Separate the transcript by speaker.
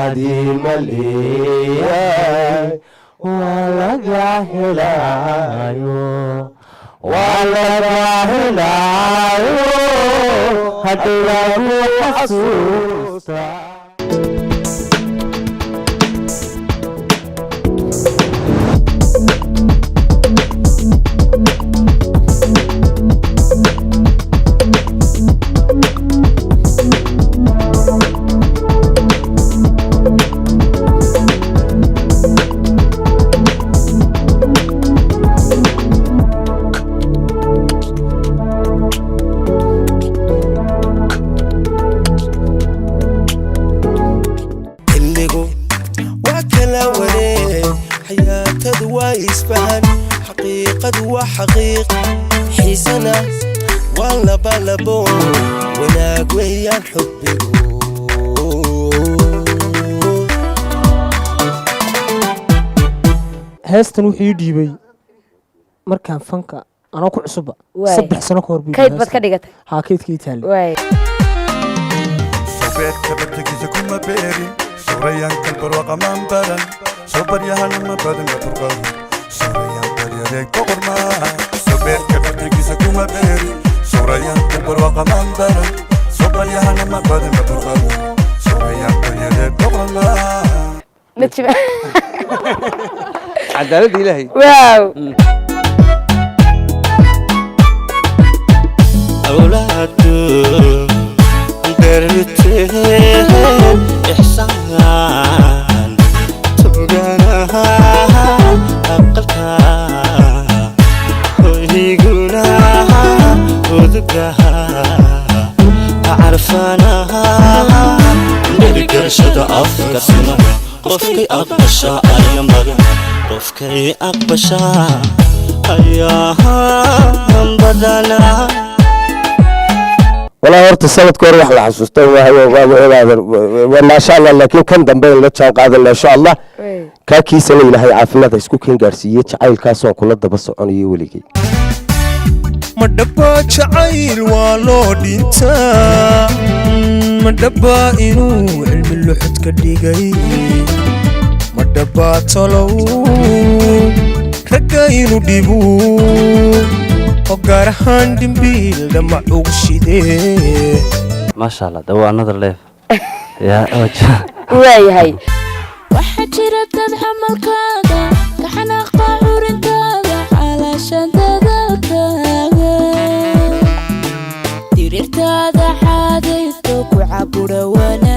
Speaker 1: عديم الإيام ولا جاهلايو ولا جاهلايو هتلاقوا حسوسا
Speaker 2: حقيق حسنا والله بلبون وناك ويا حبي
Speaker 3: هاستن وحي ديبي markaan fanka anoo ku cusub 3 sano ka hor bii
Speaker 4: kayd bad ka dhigatay
Speaker 3: ha kaydkii taal
Speaker 4: way
Speaker 5: sabeed ka badkiisa kuma beeri surayan kalbar waqaman baran sobar yahan ma badan ka turqaa surayan kaliyay qoqorma sabeed ka badkiisa kuma beeri surayan kalbar waqaman baran sobar yahan ma badan ka turqaa surayan kaliyay qoqorma
Speaker 4: نتشبه
Speaker 1: عدالة إلهي
Speaker 4: واو
Speaker 2: أولاد درتين إحسان تبقانا أقلها ويقونا وذقها أعرفانا برقرشة أفكسنا قفكي أقبشا أيام بغا قفكي أقبشا أيام بدنا
Speaker 1: والله horta sanadka hore wax la xasuusto waa ma sha Allah laakiin kan dambe la jaan qaadan insha Allah ka kiisana Ilaahay caafimaad isku keen gaarsiiyay jacaylkaas oo kula daba soconayay waligii
Speaker 2: madaba jacayl waa loo dhintaa madaba inuu cilmi luxud ka dhigay madaba talow ragga inuu dhibu وقارهان دمبيل دمع وشيدي
Speaker 1: ما شاء الله ده another level يا وجه
Speaker 4: واي هاي
Speaker 6: وحجرة تدحمل كاغا كحناق عورين كاغا على شدادة كاغا ديرير تادا حادث توقع بروانا